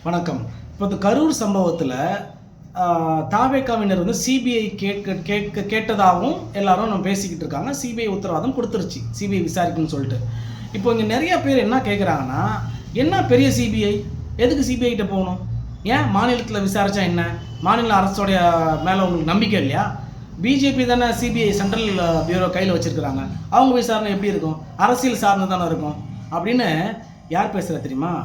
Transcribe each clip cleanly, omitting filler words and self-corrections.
வணக்கம். இப்போ இந்த கரூர் சம்பவத்தில் தாவேகாவினர் வந்து சிபிஐ கேட்டதாகவும் எல்லாரும் நம்ம பேசிக்கிட்டு இருக்காங்க. சிபிஐ உத்தரவாதம் கொடுத்துருச்சு, சிபிஐ விசாரிக்குன்னு சொல்லிட்டு. இப்போ இங்கே நிறைய பேர் என்ன கேட்குறாங்கன்னா, என்ன பெரிய சிபிஐ, எதுக்கு சிபிஐ கிட்ட போகணும்? ஏன் மாநிலத்தில் விசாரித்தா என்ன? மாநில அரசோடைய மேலே உங்களுக்கு நம்பிக்கை இல்லையா? பிஜேபி தானே சிபிஐ சென்ட்ரல் பியூரோ கையில் வச்சுருக்கிறாங்க. அவங்க விசாரணை எப்படி இருக்கும்? அரசியல் சார்ந்து தானே இருக்கும் அப்படின்னு யார் பேசுகிறா தெரியுமா?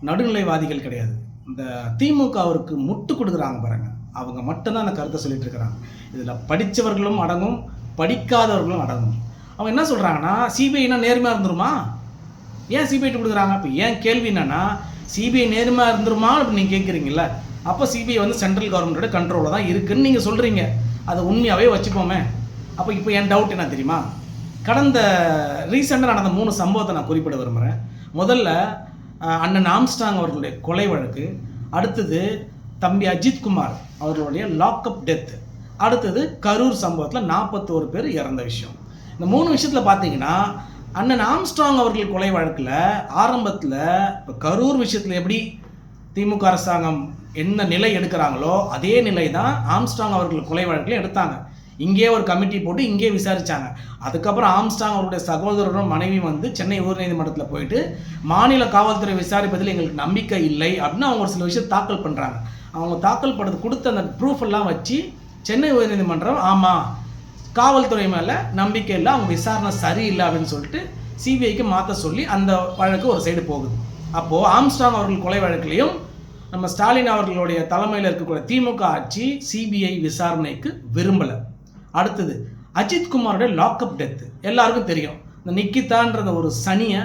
நடுநிலைவாதிகள் கிடையாது. இந்த திமுகவிற்கு முட்டு கொடுக்குறாங்க பாருங்க, அவங்க மட்டும்தான் அந்த கருத்தை சொல்லிட்டு இருக்கிறாங்க. இதில் படித்தவர்களும் அடங்கும், படிக்காதவர்களும் அடங்கும். அவங்க என்ன சொல்கிறாங்கன்னா, சிபிஐனா நேர்மையாக இருந்துருமா? ஏன் சிபிஐ கொடுக்குறாங்க? இப்போ ஏன் கேள்வி என்னன்னா, சிபிஐ நேர்மையாக இருந்துருமா அப்படின்னு நீங்கள் கேட்குறீங்கள, அப்போ சிபிஐ வந்து சென்ட்ரல் கவர்மெண்ட்டோட கண்ட்ரோலில் தான் இருக்குதுன்னு நீங்கள் சொல்கிறீங்க. அதை உண்மையாகவே வச்சுப்போமே. அப்போ இப்போ என் டவுட் என்ன தெரியுமா? கடந்த ரீசெண்டாக நடந்த 3 சம்பவத்தை நான் குறிப்பிட விரும்புகிறேன். முதல்ல அண்ணன் ஆம்ஸ்ட்ராங் அவர்களுடைய கொலை வழக்கு, அடுத்தது தம்பி அஜித்குமார் அவர்களுடைய லாக்அப் டெத்து, அடுத்தது கரூர் சம்பவத்தில் 41 பேர் இறந்த விஷயம். இந்த 3 விஷயத்தில் பார்த்தீங்கன்னா, அண்ணன் ஆம்ஸ்ட்ராங் அவர்கள் கொலை வழக்கில் ஆரம்பத்தில் இப்போ கரூர் விஷயத்தில் எப்படி திமுக அரசாங்கம் என்ன நிலை எடுக்கிறாங்களோ அதே நிலை தான் ஆம்ஸ்ட்ராங் அவர்கள் கொலை வழக்கில் எடுத்தாங்க. இங்கே ஒரு கமிட்டி போட்டு இங்கே விசாரித்தாங்க. அதுக்கப்புறம் ஆம்ஸ்ட்ராங் அவருடைய சகோதரரும் மனைவி வந்து சென்னை உயர்நீதிமன்றத்தில் போயிட்டு மாநில காவல்துறை விசாரிப்பதில் எங்களுக்கு நம்பிக்கை இல்லை அப்படின்னு அவங்க ஒரு சில விஷயம் தாக்கல் பண்ணுறாங்க. அவங்க தாக்கல் பண்ணுறது கொடுத்த அந்த ப்ரூஃப் எல்லாம் வச்சு சென்னை உயர்நீதிமன்றம் ஆமாம் காவல்துறை மேலே நம்பிக்கை இல்லை, அவங்க விசாரணை சரியில்லை அப்படின்னு சொல்லிட்டு சிபிஐக்கு மாற்ற சொல்லி அந்த வழக்கு ஒரு சைடு போகுது. அப்போது ஆம்ஸ்ட்ராங் அவர்கள் கொலை வழக்கிலையும் நம்ம ஸ்டாலின் அவர்களுடைய தலைமையில் இருக்கக்கூடிய திமுக ஆட்சி சிபிஐ விசாரணைக்கு விரும்பலை. அடுத்தது அஜித்குமாரோடைய லாக்அப் டெத்து எல்லாருக்கும் தெரியும். இந்த நிக்கிதான்ற ஒரு சனியை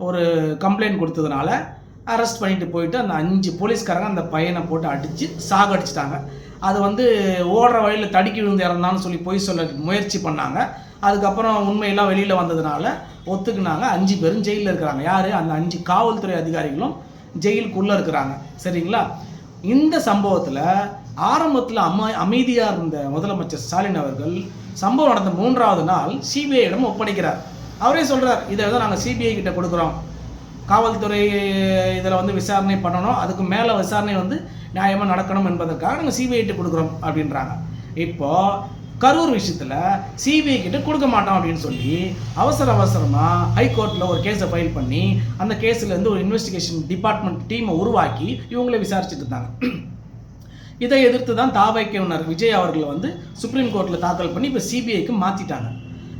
ஒரு கம்ப்ளைண்ட் கொடுத்ததுனால அரெஸ்ட் பண்ணிட்டு போயிட்டு அந்த 5 போலீஸ்காரங்க அந்த பையனை போட்டு அடித்து சாகடிச்சிட்டாங்க. அது வந்து ஓடுற வழியில் தடுக்கி விழுந்து இறந்தான்னு சொல்லி போய் சொல்ல முயற்சி பண்ணாங்க. அதுக்கப்புறம் உண்மையெல்லாம் வெளியில் வந்ததுனால ஒத்துக்குனாங்க. 5 பேரும் ஜெயிலில் இருக்கிறாங்க. யார்? அந்த 5 காவல்துறை அதிகாரிகளும் ஜெயிலுக்குள்ளே இருக்கிறாங்க. சரிங்களா? இந்த சம்பவத்தில் ஆரம்பத்தில் அமைதியாக இருந்த முதலமைச்சர் ஸ்டாலின் அவர்கள் சம்பவம் நடந்த 3வது நாள் சிபிஐயிடம் ஒப்படைக்கிறார். அவரே சொல்கிறார், இதை தான் நாங்கள் சிபிஐ கிட்ட கொடுக்குறோம், காவல்துறை இதில் வந்து விசாரணை பண்ணணும், அதுக்கு மேலே விசாரணை வந்து நியாயமாக நடக்கணும் என்பதற்காக நாங்கள் சிபிஐ கிட்ட கொடுக்குறோம் அப்படின்றாங்க. இப்போது கரூர் விஷயத்தில் சிபிஐ கிட்ட கொடுக்க மாட்டோம் அப்படின்னு சொல்லி அவசரமாக ஹைகோர்ட்டில் ஒரு கேஸை ஃபைல் பண்ணி அந்த கேஸ்லேருந்து ஒரு இன்வெஸ்டிகேஷன் டிபார்ட்மெண்ட் டீமை உருவாக்கி இவங்களே விசாரிச்சுட்டு இருந்தாங்க. இதை எதிர்த்து தான் தாவேகாவினர் விஜய் அவர்கள் வந்து சுப்ரீம் கோர்ட்டில் தாக்கல் பண்ணி இப்போ சிபிஐக்கு மாற்றிட்டாங்க.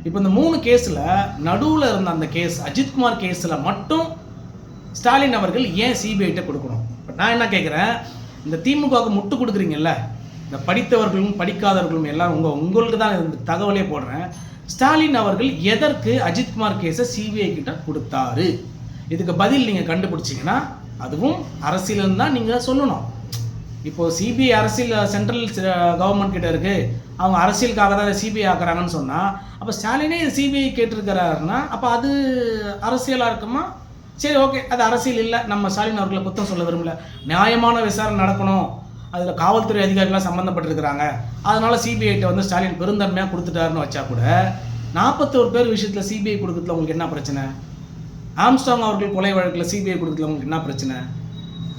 இப்போ இந்த 3 கேஸில் நடுவில் இருந்த அந்த கேஸ் அஜித்குமார் கேஸில் மட்டும் ஸ்டாலின் அவர்கள் ஏன் சிபிஐட்ட கொடுக்கணும்? இப்போ நான் என்ன கேட்குறேன், இந்த திமுகவுக்கு முட்டு கொடுக்குறீங்கல்ல, இந்த படித்தவர்களும் படிக்காதவர்களும் எல்லாம் உங்களுக்கு தான் இந்த தகவலே போடுறேன். ஸ்டாலின் அவர்கள் எதற்கு அஜித்குமார் கேஸை சிபிஐ கிட்ட கொடுத்தாரு? இதுக்கு பதில் நீங்கள் கண்டுபிடிச்சிங்கன்னா அதுவும் அரசியல் தான் நீங்கள் சொல்லணும். இப்போது சிபிஐ அரசியல் சென்ட்ரல் கவர்மெண்ட் கிட்ட இருக்குது, அவங்க அரசியலுக்காக தான் சிபிஐ ஆக்குறாங்கன்னு சொன்னால், அப்போ ஸ்டாலினே சிபிஐ கேட்டிருக்கிறாருன்னா அப்போ அது அரசியலாக இருக்குமா? சரி, ஓகே, அது அரசியல் இல்லை, நம்ம ஸ்டாலின் அவர்களை குத்தம் சொல்ல விரும்பல. நியாயமான விசாரணை நடக்கணும், அதில் காவல்துறை அதிகாரிகளாக சம்மந்தப்பட்டிருக்கிறாங்க, அதனால் சிபிஐட்ட வந்து ஸ்டாலின் பெருந்தன்மையாக கொடுத்துட்டாருன்னு வச்சா கூட 41 பேர் விஷயத்தில் சிபிஐ கொடுக்குறதுல உங்களுக்கு என்ன பிரச்சனை? ஆம்ஸ்ட்ராங் அவர்கள் கொலை வழக்கில் சிபிஐ கொடுக்குறதுல உங்களுக்கு என்ன பிரச்சனை?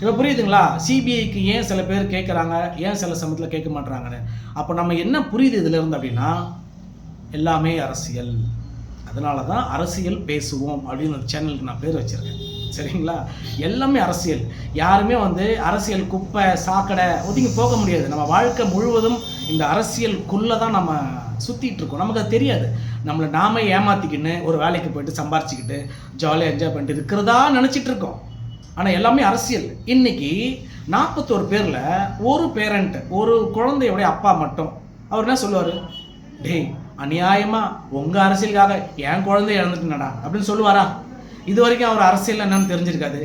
இப்போ புரியுதுங்களா? சிபிஐக்கு ஏன் சில பேர் கேட்குறாங்க, ஏன் சில சமயத்தில் கேட்க மாட்டுறாங்கன்னு. அப்போ நம்ம என்ன புரியுது இதிலேருந்து அப்படின்னா, எல்லாமே அரசியல். அதனால தான் அரசியல் பேசுவோம் அப்படின்னு ஒரு சேனலுக்கு நான் பேர் வச்சுருக்கேன். சரிங்களா? எல்லாமே அரசியல். யாருமே வந்து அரசியல் குப்பை சாக்கடை ஒதுங்கி போக முடியாது. நம்ம வாழ்க்கை முழுவதும் இந்த அரசியலுக்குள்ளே தான் நம்ம சுற்றிட்டு இருக்கோம். நமக்கு அது தெரியாது. நம்மளை நாமே ஏமாற்றிக்கின்னு ஒரு வேலைக்கு போயிட்டு சம்பாரிச்சிக்கிட்டு ஜாலியாக என்ஜாய் பண்ணிட்டு இருக்கிறதா நினச்சிட்டு இருக்கோம். ஆனால் எல்லாமே அரசியல். இன்றைக்கி 41 பேரில் ஒரு பேரண்ட், ஒரு குழந்தையோடைய அப்பா மட்டும் அவர் என்ன சொல்லுவார்? டேய், அநியாயமாக உங்கள் அரசியலுக்காக என் குழந்தைய இழந்துட்டுனடா அப்படின்னு சொல்லுவாரா? இது வரைக்கும் அவர் அரசியல் என்னன்னு தெரிஞ்சிருக்காது.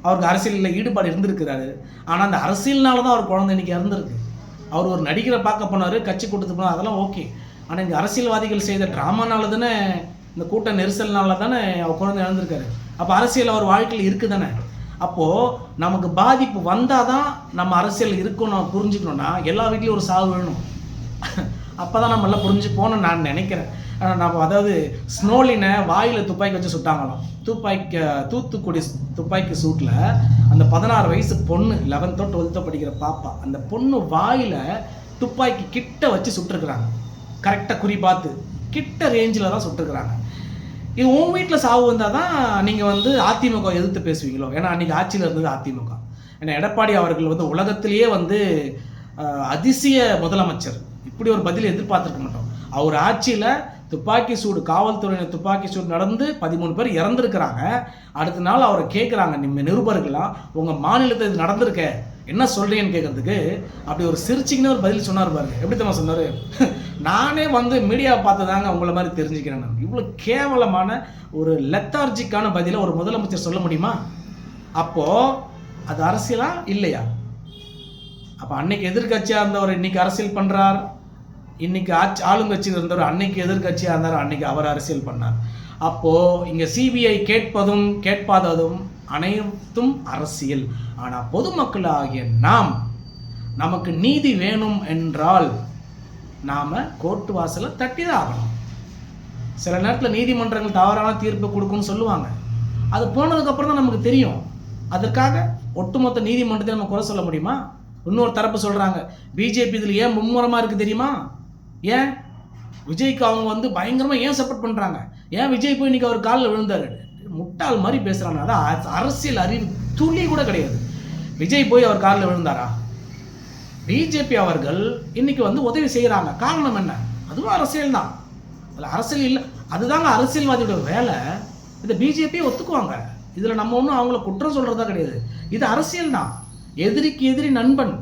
அவருக்கு அரசியலில் ஈடுபாடு இருந்திருக்கிறாரு. ஆனால் அந்த அரசியல்னால தான் அவர் குழந்தை இன்றைக்கி இறந்துருக்கு. அவர் ஒரு நடிகரை பார்க்க போனார், கட்சி கூட்டத்துக்கு போனார், அதெல்லாம் ஓகே. ஆனால் இந்த அரசியல்வாதிகள் செய்த ட்ராமானால தானே, இந்த கூட்ட நெரிசல்னால தானே அவர் குழந்தை இழந்திருக்காரு. அப்போ அரசியல் அவர் வாழ்க்கையில் இருக்குது தானே. அப்போது நமக்கு பாதிப்பு வந்தால் தான் நம்ம அரசியல் இருக்கணும் புரிஞ்சுக்கணுன்னா எல்லா வீட்லேயும் ஒரு சாவு வேணும். அப்போ தான் நம்மளாம் புரிஞ்சு போகணும்னு நான் நினைக்கிறேன். நம்ம அதாவது ஸ்னோலினை வாயில் துப்பாக்கி வச்சு சுட்டாங்களாம். தூத்துக்குடி துப்பாக்கி சூட்டில் அந்த 16 வயசு பொண்ணு 11th 12th படிக்கிற பாப்பா, அந்த பொண்ணு வாயில் துப்பாக்கி கிட்ட வச்சு சுட்டுருக்குறாங்க. கரெக்டாக குறி பார்த்து கிட்ட ரேஞ்சில் தான் சுட்டுருக்குறாங்க. இது உன் வீட்டில் சாவு வந்தால் தான் நீங்கள் வந்து அதிமுக எதிர்த்து பேசுவீங்களோ? ஏன்னா அன்றைக்கி ஆட்சியில் இருந்தது அதிமுக. ஏன்னா எடப்பாடி அவர்கள் வந்து உலகத்திலேயே வந்து அதிசய முதலமைச்சர். இப்படி ஒரு பதில் எதிர்பார்த்துருக்க மாட்டோம். அவர் ஆட்சியில் துப்பாக்கி சூடு, காவல்துறையினர் துப்பாக்கி சூடு நடந்து 13 பேர் இறந்துருக்கிறாங்க. அடுத்த நாள் அவரை கேட்குறாங்க, நிருபர்கள்லாம், உங்கள் மாநிலத்தில் இது நடந்திருக்க, என்ன சொல்கிறீங்கன்னு கேட்குறதுக்கு அப்படி ஒரு சிரிச்சிங்கன்னு ஒரு பதில் சொன்னார் பாருங்க. எப்படி தான் சொன்னார்? நானே வந்து மீடியாவை பார்த்து தாங்க உங்களை மாதிரி தெரிஞ்சுக்கிறேன். நான் இவ்வளோ கேவலமான ஒரு லெத்தார்ஜிக்கான பதிலை ஒரு முதலமைச்சர் சொல்ல முடியுமா? அப்போது அது அரசியலா இல்லையா? அப்போ அன்னைக்கு எதிர்கட்சியாக இருந்தவர் இன்னைக்கு அரசியல் பண்ணுறார், இன்னைக்கு ஆளுங்கட்சியில் இருந்தவர் அன்னைக்கு எதிர்கட்சியாக இருந்தார், அன்னைக்கு அவர் அரசியல் பண்ணார். அப்போது இங்கே சிபிஐ கேட்பதும் கேட்பாததும் அனைத்தும் அரசியல். ஆனால் பொதுமக்களாகிய நமக்கு நீதி வேணும் என்றால் நாம் கோர்ட்டு வாசலை தட்டி தான் ஆகணும். சில நேரத்தில் நீதிமன்றங்கள் தவறான தீர்ப்பு கொடுக்கும்னு சொல்லுவாங்க. அது போனதுக்கப்புறம் தான் நமக்கு தெரியும். அதற்காக ஒட்டுமொத்த நீதிமன்றத்தை நம்ம குறை சொல்ல முடியுமா? இன்னொரு தரப்பு சொல்கிறாங்க, பிஜேபி இதில் ஏன் மும்முரமாக இருக்குது தெரியுமா? ஏன் விஜய்க்கு அவங்க வந்து பயங்கரமாக ஏன் சப்போர்ட் பண்ணுறாங்க? ஏன் விஜய் போய் இன்றைக்கி அவர் காலில் விழுந்தார்? முட்டாள் மாதிரி பேசுகிறாங்க. அதான் அரசியல் அறிவு துளி கூட கிடையாது. விஜய் போய் அவர் காலில் விழுந்தாரா? பிஜேபி அவர்கள் இன்னைக்கு வந்து உதவி செய்கிறாங்க. காரணம் என்ன? அதுவும் அரசியல் தான். அதில் அரசியல் இல்லை, அதுதாங்க அரசியல்வாதியோட வேலை. இதை பிஜேபியை ஒத்துக்குவாங்க. இதில் நம்ம ஒன்றும் அவங்கள குற்றம் சொல்கிறதா கிடையாது. இது அரசியல் தான். எதிரிக்கு எதிரி நண்பன்.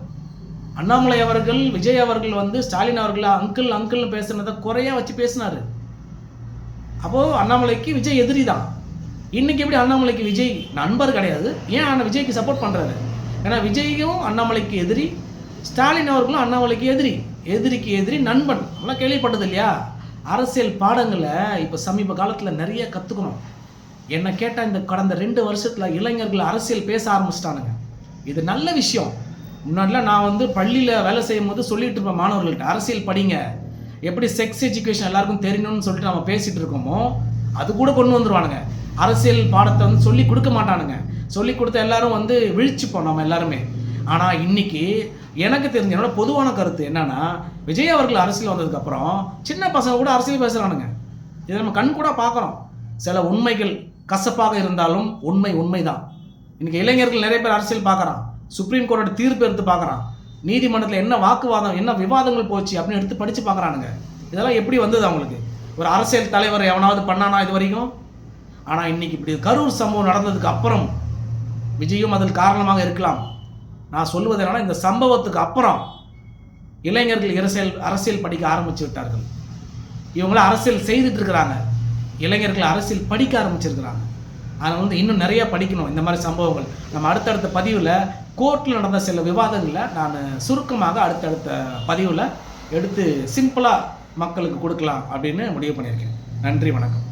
அண்ணாமலை அவர்கள், விஜய் அவர்கள் வந்து ஸ்டாலின் அவர்களை அங்கிள்னு பேசுனதை குறையா வச்சு பேசினார். அப்போது அண்ணாமலைக்கு விஜய் எதிரி தான். இன்னைக்கு எப்படி அண்ணாமலைக்கு விஜய் நண்பர் கிடையாது? ஏன் விஜய்க்கு சப்போர்ட் பண்ணுறாரு? ஏன்னா விஜயும் அண்ணாமலைக்கு எதிரி, ஸ்டாலின் அவர்களும் அண்ணாமலைக்கு எதிரி. எதிரிக்கு எதிரி நண்பன். நல்லா கேள்விப்பட்டது இல்லையா? அரசியல் பாடங்களை இப்போ சமீப காலத்தில் நிறைய கற்றுக்கணும். என்னை கேட்டால் இந்த கடந்த 2 வருஷத்தில் இளைஞர்கள் அரசியல் பேச ஆரம்பிச்சிட்டானுங்க. இது நல்ல விஷயம். முன்னாடிலாம் நான் வந்து பள்ளியில் வேலை செய்யும் போது சொல்லிட்டு இருப்பேன் மாணவர்கள்ட்ட, அரசியல் படிங்க, எப்படி செக்ஸ் எஜுகேஷன் எல்லாருக்கும் தெரியணும்னு சொல்லிட்டு நம்ம பேசிகிட்டு இருக்கோமோ அது கூட கொண்டு வந்துடுவானுங்க. அரசியல் பாடத்தை வந்து சொல்லி கொடுக்க மாட்டானுங்க. சொல்லி கொடுத்த எல்லாரும் வந்து விழிச்சுப்போம் நம்ம எல்லாருமே. ஆனால் இன்னைக்கு எனக்கு தெரிஞ்ச என்னோட பொதுவான கருத்து என்னன்னா, விஜய் அவர்கள் அரசியல் வந்ததுக்கப்புறம் சின்ன பசங்க கூட அரசியல் பேசுகிறானுங்க. இதை நம்ம கண் கூட பார்க்குறோம். சில உண்மைகள் கசப்பாக இருந்தாலும் உண்மைதான். இன்னைக்கு இளைஞர்கள் நிறைய பேர் அரசியல் பார்க்குறான். சுப்ரீம் கோர்ட்டோட தீர்ப்பு எடுத்து பார்க்குறான். நீதிமன்றத்தில் என்ன வாக்குவாதம், என்ன விவாதங்கள் போச்சு அப்படின்னு எடுத்து படித்து பார்க்குறானுங்க. இதெல்லாம் எப்படி வந்தது அவங்களுக்கு? ஒரு அரசியல் தலைவர் எவனாவது பண்ணானா இது வரைக்கும்? ஆனால் இன்னைக்கு இப்படி கரூர் சம்பவம் நடந்ததுக்கு அப்புறம் விஜயும் அதில் காரணமாக இருக்கலாம். நான் சொல்லுவது என்னன்னா, இந்த சம்பவத்துக்கு அப்புறம் இளைஞர்கள் அரசியல் படிக்க ஆரம்பித்து விட்டார்கள். இவங்கள அரசியல் செய்துட்டு இருக்கிறாங்க. இளைஞர்கள் அரசியல் படிக்க ஆரம்பிச்சிருக்கிறாங்க. அதனால் வந்து இன்னும் நிறையா படிக்கணும் இந்த மாதிரி சம்பவங்கள். நம்ம அடுத்தடுத்த பதிவில் கோர்ட்டில் நடந்த சில விவாதங்களை நான் சுருக்கமாக அடுத்தடுத்த பதிவில் எடுத்து சிம்பிளாக மக்களுக்கு கொடுக்கலாம் அப்படின்னு முடிவு பண்ணியிருக்கேன். நன்றி, வணக்கம்.